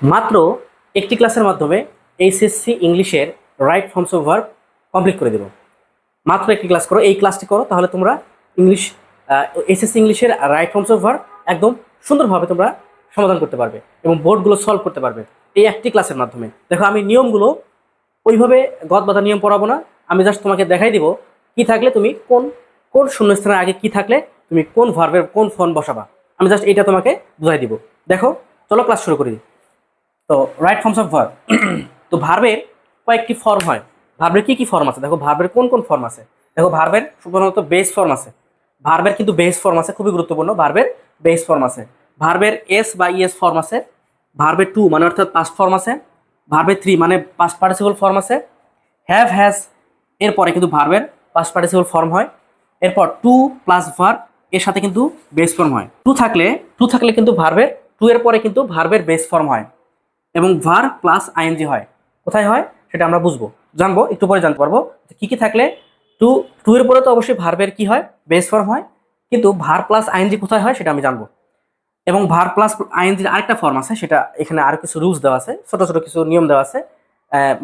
মাত্র একটি ক্লাসের মাধ্যমে এইচএসসি ইংলিশের right forms of verb complete করে দেব। মাত্র একটি ক্লাস করো, এই ক্লাসটি করো, তাহলে তোমরা ইংলিশ এইচএসসি ইংলিশের রাইট ফর্মস অফ ভার্ব একদম সুন্দরভাবে তোমরা সমাধান করতে পারবে এবং বোর্ডগুলো সলভ করতে পারবে এই একটি ক্লাসের মাধ্যমে। দেখো, আমি নিয়মগুলো ওইভাবে গদ বাঁধা নিয়ম পড়াবো না, আমি জাস্ট তোমাকে দেখাই দিব কি থাকলে তুমি কোন কোন শূন্যস্থানের আগে কি থাকলে তুমি কোন ভার্বের কোন ফর্ম বসাবা। আমি জাস্ট এটা তোমাকে বুঝাই দিব। দেখো, চলো ক্লাস শুরু করি। তো রাইট ফর্মস অফ ভার্ব, তো ভার্বের কয়েকটি ফর্ম হয়। ভার্বের কি কি ফর্ম আছে দেখো, ভার্বের কোন কোন ফর্ম আছে দেখো। ভার্বের সাধারণত বেস ফর্ম আছে, ভার্বের কিন্তু বেস ফর্ম আছে, খুবই গুরুত্বপূর্ণ। ভার্বের বেস ফর্ম আছে, ভার্বের এস বা ইএস ফর্ম আছে, ভার্বের টু মানে অর্থাৎ পাস্ট ফর্ম আছে, ভার্বের থ্রি মানে পাস্ট পার্টিসিপল ফর্ম আছে, হ্যাভ হ্যাজ এরপরে কিন্তু ভার্বের পাস্ট পার্টিসিপল ফর্ম হয়। এরপর টু প্লাস ভার্ব এর সাথে কিন্তু বেস ফর্ম হয়। টু থাকলে কিন্তু ভার্বের টু এর পরে কিন্তু ভার্বের বেস ফর্ম হয় এবং ভার্ব প্লাস আইএনজি হয়। কোথায় হয় সেটা আমরা জানবো একটু পরে জানতে পারবো কি কি থাকলে টু টু এর পরে তো অবশ্যই ভার্বের কি হয়, বেস ফর্ম হয়, কিন্তু ভার্ব প্লাস আইএনজি কোথায় হয় সেটা আমি জানবো। এবং ভার্ব প্লাস আইএনজির আরেকটা ফর্ম আছে, সেটা এখানে আরো কিছু রুলস দেওয়া আছে, ছোট ছোট কিছু নিয়ম দেওয়া আছে,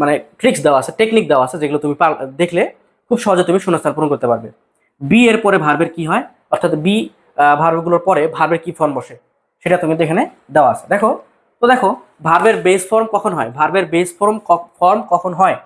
মানে ট্রিক্স দেওয়া আছে, টেকনিক দেওয়া আছে, যেগুলো তুমি দেখলে খুব সহজে তুমি শূন্যস্থান পূরণ করতে পারবে। বি এর পরে ভার্বের কি হয়, অর্থাৎ বি ভার্বগুলোর পরে ভার্বের কি ফর্ম বসে সেটা তুমি এখানে দেওয়া আছে। দেখো, তো দেখো ভার্বের বেস ফর্ম কখন হয়, ভার্বের বেস ফর্ম কখন হয়,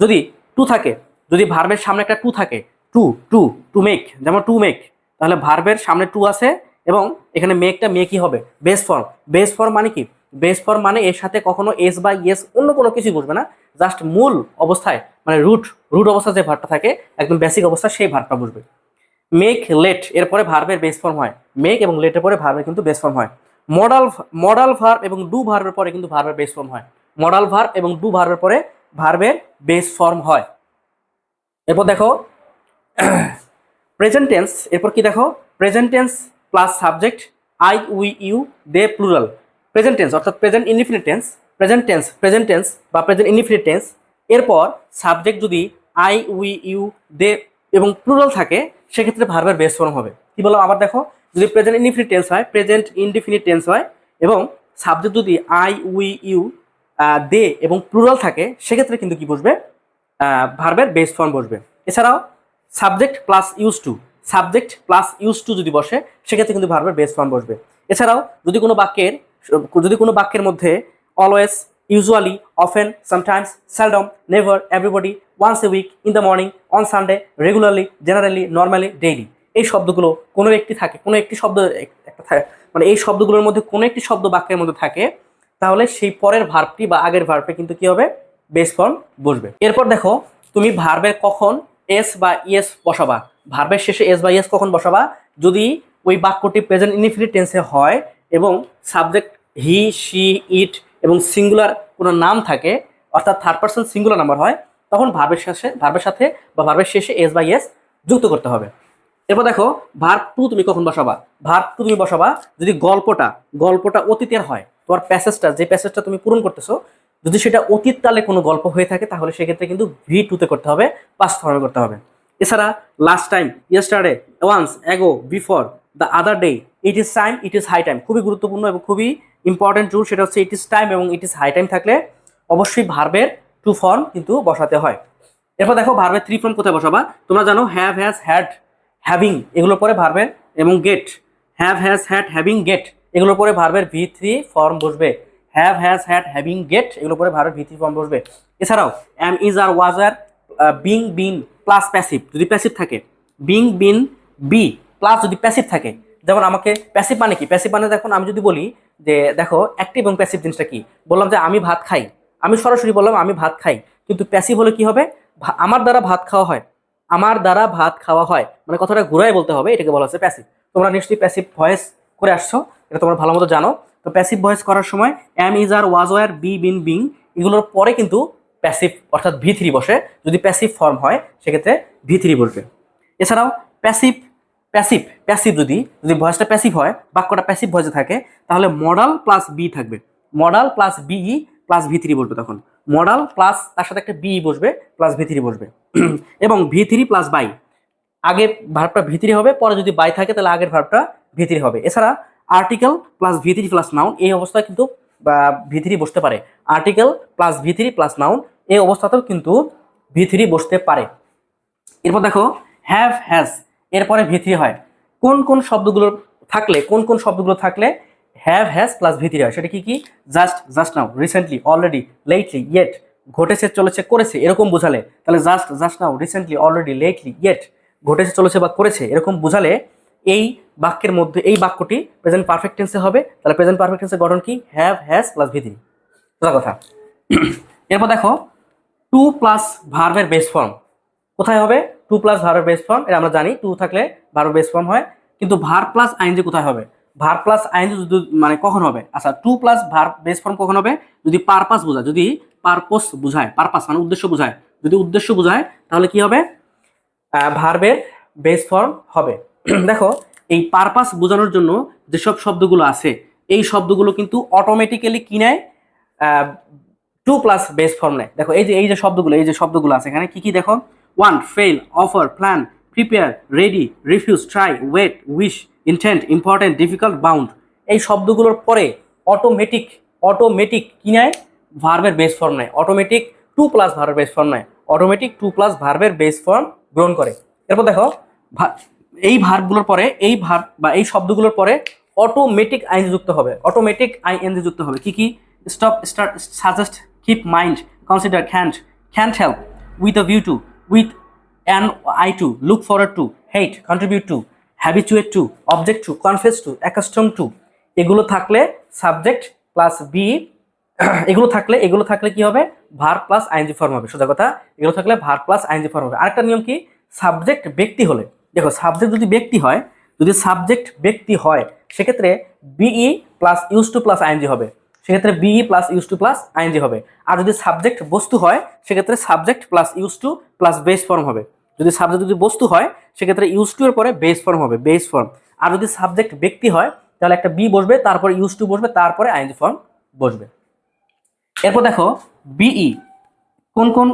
যদি টু থাকে, যদি ভার্বের সামনে একটা টু থাকে, টু টু টু মেক, যেমন টু মেক, তাহলে ভার্বের সামনে টু আছে এবং এখানে মেকই হবে বেস ফর্ম। বেস ফর্ম মানে কি, বেস ফর্ম মানে এর সাথে কখনো এস বা ইয়েস অন্য কোনো কিছুই বসবে না, জাস্ট মূল অবস্থায় মানে রুট অবস্থা যে ভার্বটা থাকে একদম বেসিক অবস্থা সেই ভার্বটা বসবে। মেক লেট এরপরে ভার্বের বেস ফর্ম হয়, মেক এবং লেটের পরে ভার্বের কিন্তু বেস ফর্ম হয়। মডাল ভার্ব এবং ডু ভার্বের পরে কিন্তু ভার্বের বেস ফর্ম হয়। মডাল ভার্ব এবং ডু ভার্বের পরে ভার্বের বেস ফর্ম হয়। এরপর দেখো প্রেজেন্ট টেন্স, এরপর কি দেখো, present tense plus subject I we you they plural. Present tense অর্থাৎ present indefinite tense, present tense বা প্রেজেন্ট ইনডিফিনিট টেন্স, এরপর সাবজেক্ট যদি আই উই ইউ দে এবং প্লুরাল থাকে সেক্ষেত্রে ভার্বের বেস ফর্ম হবে। কি বললাম আবার দেখো, যদি প্রেজেন্ট ইনডিফিনিট টেন্স হয় এবং সাবজেক্ট যদি আই উই ইউ দে এবং প্লুরাল থাকে সেক্ষেত্রে কিন্তু কি বসবে, ভার্বের বেস ফর্ম বসবে। এছাড়াও সাবজেক্ট প্লাস ইউজ টু যদি বসে সেক্ষেত্রে কিন্তু ভার্বের বেস ফর্ম বসবে। এছাড়াও যদি কোনো বাক্যের মধ্যে always, usually, often, sometimes, seldom, never, everybody, once a week, in the morning, on Sunday, regularly, generally, normally, daily, এই শব্দগুলো কোনো একটি থাকে, কোনো একটি শব্দ একটা থাকে, মানে এই শব্দগুলোর মধ্যে কোনো একটি শব্দ বাক্যের মধ্যে থাকে, তাহলে সেই পরের ভার্বটি বা আগের ভার্বটি কিন্তু কি হবে, বেস ফর্ম বসবে। এরপর দেখো, তুমি ভার্বের কখন এস বা ইএস বসাবা, ভার্বের শেষে এস বা ইএস কখন বসাবা, যদি ওই বাক্যটি প্রেজেন্ট ইনডিফিনিট টেন্সে হয় এবং সাবজেক্ট হি, শি, ইট এবং সিঙ্গুলার কোনো নাম থাকে, অর্থাৎ থার্ড পারসন সিঙ্গুলার নাম্বার হয়, তখন ভার্বের সাথে বা ভার্বের শেষে এস বা ইএস যুক্ত করতে হবে। এরপর দেখো, ভার্ব টু তুমি কখন বসাবা, ভার্ব টু তুমি বসাবা যদি গল্পটা অতীতের হয়, তোমার যে প্যাসেজটা তুমি পূরণ করতেছো, যদি সেটা অতীতকালে কোনো গল্প হয়ে থাকে তাহলে সেক্ষেত্রে কিন্তু ভি টুতে করতে হবে, পাস্ট ফর্মে করতে হবে। এছাড়া last time, yesterday, once, ago, before, the other day, it is time, it is high time, খুবই গুরুত্বপূর্ণ এবং খুবই ইম্পর্টেন্ট রুল, সেটা হচ্ছে ইট ইজ টাইম এবং ইট ইজ হাই টাইম থাকলে অবশ্যই ভার্বের টু ফর্ম কিন্তু বসাতে হয়। এরপর দেখো ভার্বের থ্রি ফর্ম কোথায় বসাবা, তোমরা জানো হ্যাভ, হ্যাজ, হ্যাড, হ্যাভিং এগুলোর পরে ভার্বের, এবং get, have, has, had, having, get এগুলোর পরে ভার্বের ভি থ্রি ফর্ম বসবে। Have, has, had, having, get এগুলোর পরে ভার্বের ভি থ্রি ফর্ম বসবে। এছাড়াও am, is, are, was, were, being, been plus passive যদি প্যাসিভ থাকে, বিং, বিন, বি প্লাস যদি প্যাসিভ থাকে, যেমন আমাকে প্যাসিভ মানে কি, প্যাসিভ মানে দেখুন আমি যদি বলি যে দেখো অ্যাক্টিভ এবং প্যাসিভ জিনিসটা কি, বললাম যে আমি ভাত খাই, আমি সরাসরি বললাম আমি ভাত খাই, কিন্তু প্যাসিভ হলে কি হবে, আমার দ্বারা ভাত খাওয়া হয়, মানে কথাটা ঘুরাই বলতে হবে, এটাকে বলা হচ্ছে প্যাসিভ। তোমরা নিশ্চয়ই প্যাসিভ ভয়েস করে আসছো, এটা তোমরা ভালো মতো জানো। তো প্যাসিভ ভয়েস করার সময় am, is, are, was, were, be, been, being এগুলোর পরে কিন্তু প্যাসিভ অর্থাৎ ভি থ্রি বসে, যদি প্যাসিভ ফর্ম হয় সেক্ষেত্রে ভি থ্রি বসবে। এছাড়াও প্যাসিভ প্যাসিভ প্যাসিভ যদি যদি ভয়েসটা প্যাসিভ হয়, বাক্যটা প্যাসিভ ভয়েসে থাকে, তাহলে মডাল প্লাস বি থাকবে, modal plus be plus V three বসবে, তখন মডাল প্লাস তার সাথে একটা বিই বসবে প্লাস ভি থ্রি বসবে এবং ভি থ্রি প্লাস বাই, আগে ভার্বটা ভি থ্রি হবে, পরে যদি বাই থাকে তাহলে আগের ভার্বটা ভি থ্রি হবে। এছাড়া article plus V three plus noun, এই অবস্থায় কিন্তু বা V3 বসতে পারে। Article plus V3 plus noun এই অবস্থাতেও কিন্তু V3 বসতে পারে। এরপর দেখো হ্যাভ হ্যাজ এরপরে V3 হয়। কোন কোন শব্দগুলো থাকলে হ্যাভ হ্যাজ প্লাস V3 হয় সেটা কি কি? Just, just now, recently, already, lately, yet, ঘটেছে, চলেছে, করেছে এরকম বুঝালে তাহলে just, just now, recently, already, lately, yet, ঘটেছে, চলেছে বা করেছে এরকম বুঝালে এই বাক্যের মধ্যে এই বাক্যটি প্রেজেন্ট পারফেক্ট টেন্সে হবে। তাহলে প্রেজেন্ট পারফেক্ট টেন্সের গঠন কি? Have has plus V3। সোজা কথা। এরপর দেখো টু প্লাস ভার্বের বেস ফর্ম কোথায় হবে? টু প্লাস ভার্বের বেস ফর্ম এটা আমরা জানি, টু থাকলে ভার্বের বেস ফর্ম হয়, কিন্তু ভার্ব প্লাস আইএনজি কোথায় হবে? ভার্ব প্লাস আইএনজি মানে কখন হবে? আচ্ছা, to plus verb base form কখন হবে? যদি পারপাস বোঝায়, যদি পারপোস বোঝায়, পারপাস মানে উদ্দেশ্য বোঝায়, যদি উদ্দেশ্য বোঝায় তাহলে কি হবে? ভার্বের বেস ফর্ম হবে। দেখো এই পারপাস বোঝানোর জন্য যেসব শব্দগুলো আছে এই শব্দগুলো কিন্তু অটোমেটিক্যালি কি নেয়? টু প্লাস বেস ফর্ম নেয়। দেখো এই যে শব্দগুলো আছে এখানে কি কি দেখো? Want, fail, offer, plan, prepare, ready, refuse, try, wait, wish, intent, important, difficult, bound এই শব্দগুলোর পরে অটোমেটিক কি নেয়? ভার্বের বেস ফর্ম নেয়। অটোমেটিক টু প্লাস ভার্বের বেস ফর্ম নেয়। অটোমেটিক টু প্লাস ভার্বের বেস ফর্ম গ্রহণ করে। এরপর দেখো এই ভার্বগুলোর পরে এই ভার্ব বা এই শব্দগুলোর পরে অটোমেটিক আইএনজি যুক্ত হবে। অটোমেটিক আইএনজি যুক্ত হবে কি কি? Stop, start, suggest, keep, mind, consider, can't help, with a view to, with an eye to, look forward to, hate, contribute to, habituate to, object to, confess to, accustom to এগুলো থাকলে subject plus B এগুলো থাকলে কি হবে? Verb plus ING form হবে। সোজা কথা, এগুলো থাকলে ভার্ব প্লাস আইএনজি ফর্ম হবে। আরেকটা নিয়ম কি? সাবজেক্ট ব্যক্তি হলে, দেখো সাবজেক্ট যদি ব্যক্তি হয় সেক্ষেত্রে be plus use to plus ING হবে। সেক্ষেত্রে be plus use to plus ING হবে। আর যদি সাবজেক্ট বস্তু হয় সেক্ষেত্রে subject plus use to plus base form হবে। যদি সাবজেক্ট যদি বস্তু হয় সেক্ষেত্রে ইউজ টু এর পরে বেস ফর্ম হবে, বেস ফর্ম। আর যদি সাবজেক্ট ব্যক্তি হয় তাহলে একটা বি বসবে, তারপরে ইউজ টু বসবে, তারপরে আইএনজি ফর্ম বসবে। এরপর দেখো বিই কোন কোন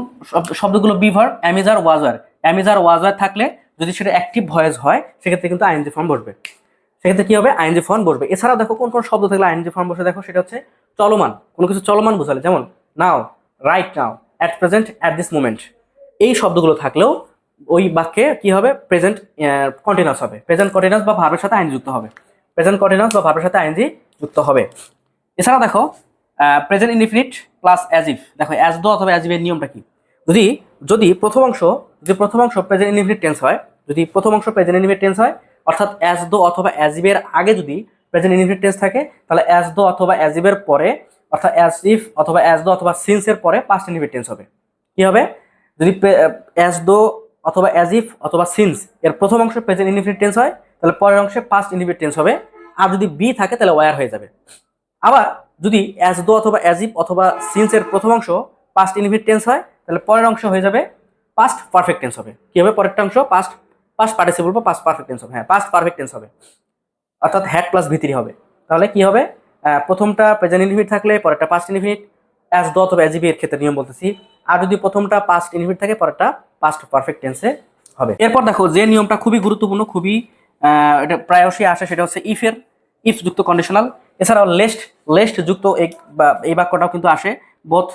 শব্দগুলো বি ভার্ব? অ্যামিজার, ওয়াজার থাকলে যদি সেটা অ্যাক্টিভ ভয়েস হয় সেক্ষেত্রে কিন্তু আইএনজি ফর্ম বসবে। সেক্ষেত্রে কি হবে? আইএনজি ফর্ম বসবে। এছাড়াও দেখো কোন কোন শব্দ থাকলে আইএনজি ফর্ম বসে, দেখো সেটা হচ্ছে চলমান, কোনো কিছু চলমান বোঝালে, যেমন now, right now, at present, at this moment এই শব্দগুলো থাকলেও ওই বাক্যে কি হবে? প্রেজেন্ট কন্টিনিউয়াস হবে। প্রেজেন্ট কন্টিনিউয়াস বা ভার্বের সাথে আইএনজি যুক্ত হবে। প্রেজেন্ট কন্টিনিউয়াস বা ভার্বের সাথে আইএনজি যুক্ত হবে। এছাড়াও দেখো present indefinite plus as if. দেখো অ্যাজ দো অথবা অ্যাজ ইফ এর নিয়মটা কি? যদি প্রথম অংশ প্রেজেন্ট ইনডিফিনিট টেন্স হয়, অর্থাৎ অ্যাজ দো অথবা অ্যাজ ইফ এর আগে যদি প্রেজেন্ট ইনডিফিনিট টেন্স থাকে তাহলে অ্যাজ দো অথবা অ্যাজ ইফ এর পরে, অর্থাৎ অ্যাজ ইফ অথবা অ্যাজ দো অথবা সিন্স এর পরে পাস্ট ইনডিফিনিট টেন্স হবে। কি হবে? যদি অ্যাজ দো অথবা অ্যাজ ইফ অথবা সিন্স এর প্রথম অংশে প্রেজেন্ট ইনডিফিনিট টেন্স হয় তাহলে পরের অংশে পাস্ট ইনডিফিনিট টেন্স হবে। আর যদি বি থাকে তাহলে ওয়ার হয়ে যাবে। আবার যদি অ্যাজ দো অথবা অ্যাজ ইফ অথবা সিন্স এর প্রথম অংশ পাস্ট ইনডিফিনিট টেন্স হয় তাহলে পরের অংশ হয়ে যাবে পাস্ট পারফেক্ট টেন্স হবে। কি হবে? পরেরটা অংশ পাস্ট পার্টিসিপল বা পাস্ট পারফেক্ট টেন্স হবে। হ্যাঁ, পাস্ট পারফেক্ট টেন্স হবে, অর্থাৎ হ্যাড প্লাস ভিতরি হবে। তাহলে কি হবে? প্রথমটা প্রেজেন্ট ইনডিফিনিট থাকলে পরেরটা পাস্ট ইনডিফিনিট, অ্যাজ দো অথবা অ্যাজ ইফ এর ক্ষেত্রে নিয়ম বলতেছি। আর যদি প্রথমটা পাস্ট ইনডিফিনিট থাকে পরেরটা পাস্ট পারফেক্ট টেন্সে হবে। এরপর দেখো যে নিয়মটা খুবই গুরুত্বপূর্ণ, খুবই এটা প্রায়শই আসে, সেটা হচ্ছে ইফ যুক্ত কন্ডিশনাল। এছাড়াও লেস্ট যুক্ত এই বাক্যটাও কিন্তু আসে both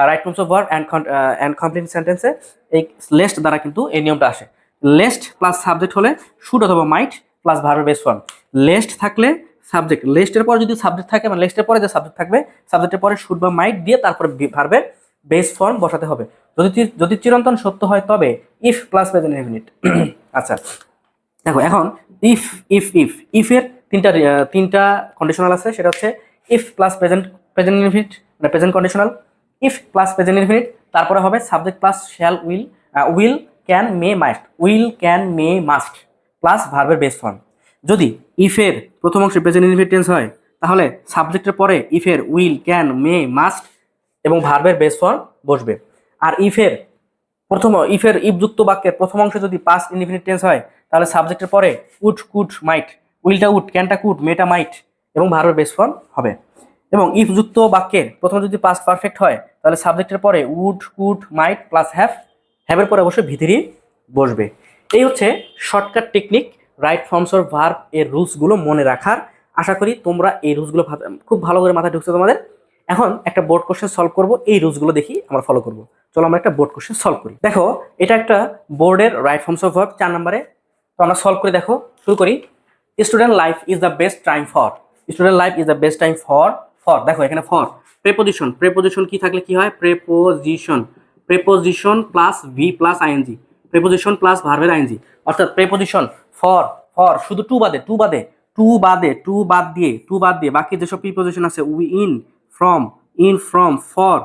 right forms of verb and complete সেন্টেন্সে। এই লেস্ট দ্বারা কিন্তু এই নিয়মটা আসে। লেস্ট প্লাস সাবজেক্ট হলে শুড অথবা মাইট প্লাস ভার্বের বেস ফর্ম। লেস্ট থাকলে সাবজেক্ট, লেস্টের পরে যদি সাবজেক্ট থাকে মানে লেস্টের পরে যে সাবজেক্ট থাকবে সাবজেক্টের পরে শুড বা মাইট দিয়ে তারপরে ভার্বের বেস ফর্ম বসাতে হবে। যদি চিরন্তন সত্য হয় তবে ইফ প্লাস প্রেজেন্ট ইনডিফিনিট। আচ্ছা দেখো এখন ইফের তিনটা কন্ডিশনাল আছে, সেটা হচ্ছে ইফ প্লাস প্রেজেন্ট ইনডিফিনিট মানে present conditional, if plus present indefinite, তারপরে হবে subject plus shall, will can May must plus ভার্বের বেস ফর্ম। যদি ইফের প্রথম অংশে প্রেজেন্ট ইনডিফিনিট টেন্স হয় তাহলে সাবজেক্টের পরে ইফের উইল, ক্যান, মে, মাস্ট এবং ভার্বের বেস ফর্ম বসবে। আর ইফের ইফযুক্ত বাক্যের প্রথম অংশে যদি পাস্ট ইনডিফিনিট টেন্স হয় তাহলে সাবজেক্টের পরে উড, কুড, মাইট, উইলটা উড, ক্যানটা কুড, মেটা মাইট এবং ভার্বের বেস ফর্ম হবে। এবং ইফযুক্ত বাক্যের প্রথম যদি পাস্ট পারফেক্ট হয় তাহলে সাবজেক্টের পরে উড, কুড, মাইট প্লাস হ্যাভের পরে অবশ্যই ভিতরি বসবে। এই হচ্ছে shortcut technique right forms of verb এর রুলসগুলো মনে রাখার। আশা করি তোমরা এই রুলসগুলো খুব ভালো করে মাথায় ঢুকছে তোমাদের। এখন একটা বোর্ড কোশ্চেন সলভ করব, এই রুলসগুলো দেখি আমরা ফলো করব। চলো আমরা একটা বোর্ড কোশ্চেন সলভ করি। দেখো এটা একটা বোর্ডের রাইট ফর্মস অফ ভার্ব 4 নম্বরে। তো আমরা সলভ করে দেখো, শুরু করি। Student life is the best time for, student life is the best time for, for দেখো এখানে ফর প্রেপোজিশন, প্রেপোজিশন কি থাকলে কি হয়, preposition, preposition plus V plus ING, preposition plus ভার্বের আইএনজি, অর্থাৎ প্রেপোজিশন ফর, ফর শুধু টু বাদে, টু বাদে, টু বাদে, টু বাদ দিয়ে, টু বাদ দিয়ে বাকি যেসব প্রিপোজিশন আছে with, in from, for,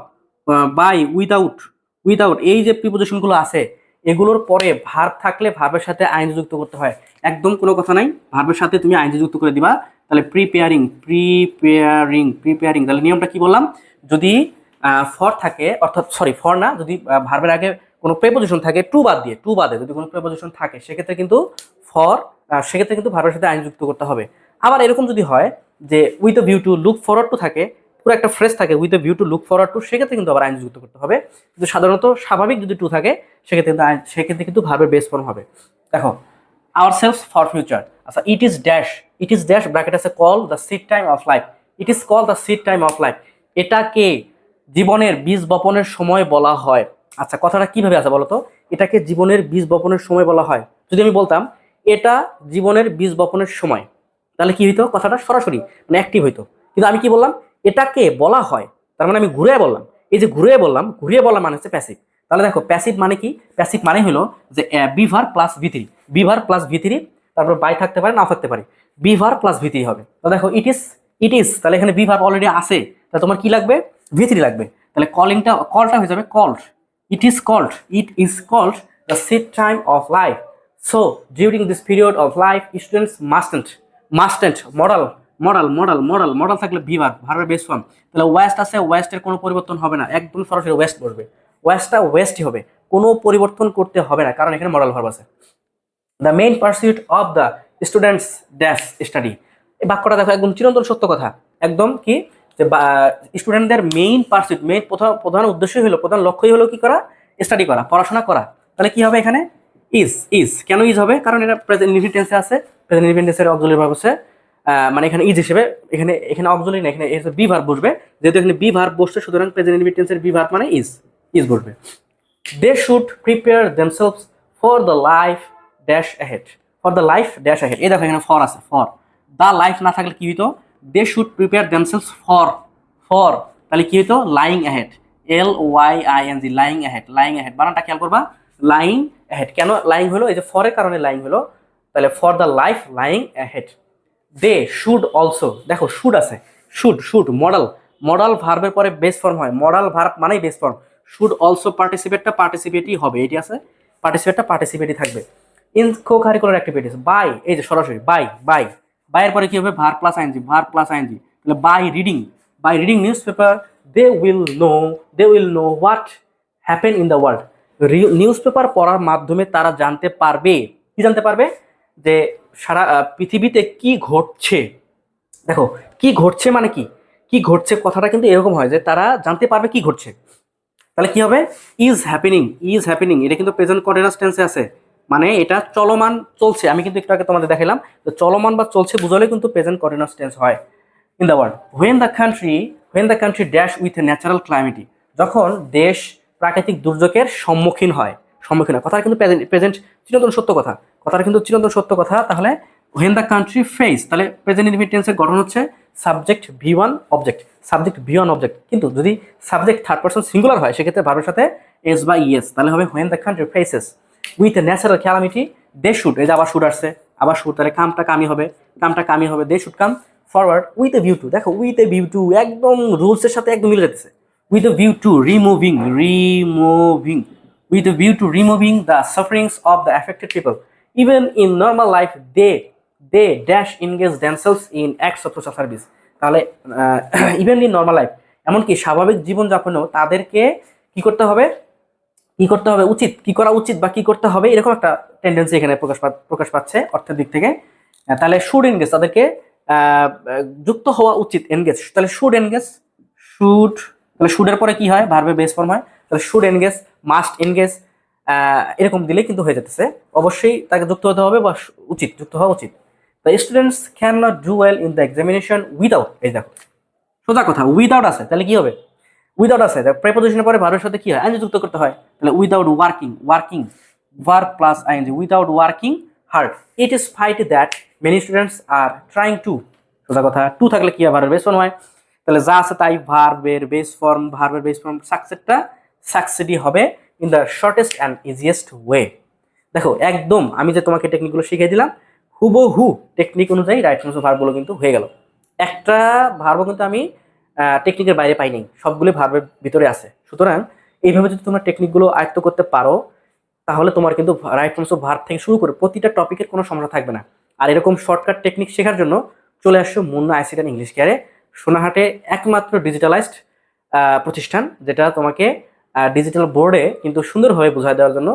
by, without, without, এই যে প্রিপোজিশনগুলো আছে এগুলোর পরে ভার্ব থাকলে ভার্বের সাথে আইনজি যুক্ত করতে হয়। একদম কোনো কথা নাই, ভার্বের সাথে তুমি আইনজি যুক্ত করে দিবা। তাহলে প্রিপেয়ারিং, প্রিপেয়ারিং, প্রিপেয়ারিং, তাহলে নিয়মটা কি বললাম, যদি ফর থাকে, অর্থাৎ সরি ফর না, যদি ভার্বের আগে কোনো প্রেপোজিশন থাকে টু বাদ দিয়ে, টু বাদে যদি কোনো প্রেপোজিশন থাকে সেক্ষেত্রে কিন্তু ফর, সেক্ষেত্রে কিন্তু ভার্বের সাথে আইন যুক্ত করতে হবে। আবার এরকম যদি হয় যে with view to look forward two থাকে, পুরো একটা ফ্রেজ থাকে with view to look forward two, সেক্ষেত্রে কিন্তু আবার আইন যুক্ত করতে হবে। কিন্তু সাধারণত স্বাভাবিক যদি টু থাকে সেক্ষেত্রে কিন্তু ভার্বের বেস ফর্ম হবে। দেখো ourselves for future, আচ্ছা it is dash, it is dash bracket আছে call the seed time of life, it is call the seed time of life, এটাকে জীবনের বীজ বপনের সময় বলা হয়। আচ্ছা কথাটা কিভাবে আছে বলতো, এটাকে জীবনের বীজ বপনের সময় বলা হয়। যদি আমি বলতাম এটা জীবনের বীজ বপনের সময়, তাহলে কি হইতো, কথাটা সরাসরি মানে অ্যাক্টিভ হইতো। কিন্তু আমি কি বললাম, এটাকে বলা হয়, তার মানে আমি ঘুরিয়ে বললাম। এই যে ঘুরিয়ে বললাম, ঘুরিয়ে বলা মানে হচ্ছে প্যাসিভ। তাহলে দেখো প্যাসিভ মানে কি, প্যাসিভ মানে হলো যে বিভার প্লাস ভি3, বিভার প্লাস ভি3, তারপর বাই থাকতে পারে নাও থাকতে পারে, বিভার প্লাস ভি3 হবে। তো দেখো ইট ইজ, ইট ইজ, তাহলে এখানে বিভার অলরেডি আছে, তাহলে তোমার কি লাগবে, ভি3 লাগবে। তাহলে কলিংটা, কলটা হয়ে যাবে called, it is called, it is called the seed time of life. So during this period of life students মাস্টেন্ট, মাস্টেন্ট modal, modal, modal, modal, modal থাকলে বিভার, ভার্বের বেস ফর্ম। তাহলে ওয়েস্ট আছে, ওয়েস্টের কোনো পরিবর্তন হবে না, একদম সরাসরি ওয়েস্ট বসবে, ওয়েস্টটা ওয়েস্টই হবে, কোনো পরিবর্তন করতে হবে না, কারণ এখানে মডাল ভার্ব আছে। The main pursuit of the students dash study, এই বাক্যটা দেখো একদম চিরন্তন সত্য কথা, একদম কি যে স্টুডেন্টদের মেইন পারসিউট, মেইন প্রধান উদ্দেশ্যই হলো, প্রধান লক্ষ্যই হলো কি করা, স্টাডি করা, পড়াশোনা করা। তাহলে কি হবে এখানে, ইজ, ইজ কেন ইজ হবে, কারণ এটা প্রেজেন্ট ইনডিফিনিট টেন্সে আছে, প্রেজেন্ট ইনডিফিনিট টেন্সের অক্সিলারি ভার্ব আছে, মানে এখানে ইজ হিসেবে, এখানে এখানে অক্সিলারি না, এখানে বি ভার্ব বসবে, যেহেতু এখানে বি ভার্ব বসছে সুতরাং প্রেজেন্ট ইনডিফিনিট টেন্সের বি ভার্ব মানে ইজ, ইজ বসবে। They should prepare themselves for the life dash ahead, for the life dash ahead, এই দেখো এখানে ফর আছে, ফর, দ্য লাইফ না থাকলে কি হইতো, they should prepare themselves for, for তাহলে কি হইতো, lying ahead, LYING, lying ahead, lying ahead বানানটা খেয়াল করবা, লাইং অ্যাহেড, কেন লাইং হলো, এই যে ফরের কারণে লাইং হলো, তাহলে for the life lying ahead. They should also, দেখো শুড আছে, শুড, শুড মডাল, মডাল ভার্বের পরে বেস ফর্ম হয়, মডাল ভার্ব মানেই বেস ফর্ম, শুড অলসো পার্টিসিপেটটা পার্টিসিপেটই হবে, এটি আছে পার্টিসিপেটটা পার্টিসিপেটই থাকবে। In co curricular activities, by, এই যে সরাসরি বাই, বাই, বাইয়ের পরে কি হবে, verb plus ING, verb plus ING, তাহলে by reading, by reading newspaper they will know, they will know what happen in the world, news paper পড়ার মাধ্যমে তারা জানতে পারবে, কি জানতে পারবে, যে সারা পৃথিবীতে কি ঘটছে। দেখো কি ঘটছে মানে কি, কি ঘটছে কথাটা কিন্তু এরকম হয় যে তারা জানতে পারবে কি ঘটছে। তাহলে কি হবে, ইজ হ্যাপেনিং, ইজ হ্যাপেনিং, এটা কিন্তু প্রেজেন্ট কন্টিনিউয়াস টেন্সে আছে, মানে এটা চলমান চলছে, আমি কিন্তু একটু আগে তোমাদের দেখালাম তো চলমান বা চলছে বুঝলে কিন্তু প্রেজেন্ট কন্টিনিউয়াস টেন্স হয়। In the world when the country dash with a natural climate, যখন দেশ প্রাকৃতিক দুর্যোগের সম্মুখীন হয়, সম্মুখীন হয়, কথাটা কিন্তু প্রেজেন্ট চিরন্তন সত্য কথা, কথাটা কিন্তু চিরন্তন সত্য কথা। তাহলে হোয়েন দ্য কান্ট্রি ফেস, তাহলে প্রেজেন্ট ইনডিফিনিট টেন্সের গঠন হচ্ছে subject V1 object, subject V1 object, কিন্তু যদি সাবজেক্ট থার্ড পারসন সিঙ্গুলার হয় সেক্ষেত্রে ভার্বের সাথে এস বা ইএস, তাহলে হবে when the country faces with a natural calamity they should, এই যে আবার শুড আসছে, আবার শুড, তাহলে কামটা কামি হবে, কামটা কামি হবে, they should come forward with a view to, দেখো উইথ এ ভিউ টু একদম রুলসের সাথে একদম মিলে যেতেছে, with a view to removing, removing, with a view to removing the sufferings of the affected people. Even in normal life, they dash engage themselves in acts of social service. তাহলে even in normal life, এমনকি স্বাভাবিক জীবনযাপনেও তাদেরকে কি করতে হবে, কি করতে হবে উচিত, কি করা উচিত বা কি করতে হবে, এরকম একটা টেন্ডেন্সি এখানে প্রকাশ পাচ্ছে অর্থের দিক থেকে। তাহলে শুড এনগেজ, তাদেরকে যুক্ত হওয়া উচিত, এনগেজ, তাহলে শুড এনগেজ, শুড, তাহলে শুডের পরে কি হয়, ভার্বের বেস ফর্ম হয়, তাহলে শুড এনগেজ, মাস্ট এনগেজ, এরকম দিলে কিন্তু হয়ে যেতেছে, অবশ্যই তাকে যুক্ত হতে হবে বা উচিত, যুক্ত হওয়া উচিত। The students can not do well in the examination without, এই দেখো সোজা কথা, উইদাউট আছে তাহলে কি হবে? উইদাউট আছে প্রেপোজিশনের পরে ভার্বের সাথে কি হয়? আইএনজি যুক্ত করতে হয়। তাহলে without working, working verb plus ING, without working hard it is fight that many students are trying to. সোজা কথা, টু থাকলে কি হয়? ভার্বের বেস ফর্ম হয়। তাহলে যা আছে তাই ভার্বের বেস ফর্ম, ভার্বের বেস ফর্ম সাকসেসটা সাকসেডই হবে in the shortest and easiest way. দেখো একদম আমি যে তোমাকে টেকনিকগুলো শিখিয়ে দিলাম, হুবহু টেকনিক অনুযায়ী রাইট ফর্মস অফ ভার্বগুলো কিন্তু হয়ে গেল। একটা ভার্বও কিন্তু আমি টেকনিকের বাইরে পাইনি, সবগুলো ভার্বের ভিতরে আছে। সুতরাং এইভাবে যদি তোমরা টেকনিকগুলো আয়ত্ত করতে পারো তাহলে তোমার কিন্তু রাইট ফর্মস অফ ভার্ব থেকে শুরু করে প্রতিটা টপিকের কোনো সমস্যা থাকবে না। আর এরকম শর্টকাট টেকনিক শেখার জন্য চলে আসছো মুন্না আইসিটি অ্যান্ড ইংলিশ কেয়ারে, সোনাহাটে একমাত্র ডিজিটালাইজড প্রতিষ্ঠান যেটা তোমাকে ডিজিটাল বোর্ডে কিন্তু সুন্দরভাবে বোঝায় দেওয়ার জন্য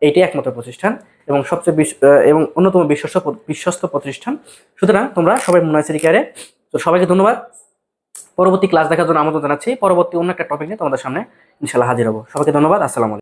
এইটাই একমাত্র প্রতিষ্ঠান এবং সবচেয়ে এবং অন্যতম বিশ্বস্ত প্রতিষ্ঠান। সুতরাং তোমরা সবাই মুন্না আইসিটি কেয়ারে। তো সবাইকে ধন্যবাদ। পরবর্তী ক্লাস দেখার জন্য আমন্ত্রণ জানাচ্ছি। পরবর্তী অন্য একটা টপিক নিয়ে তোমাদের সামনে ইনশাল্লাহ হাজির হবো। সবাইকে ধন্যবাদ। আসসালামু আলাইকুম।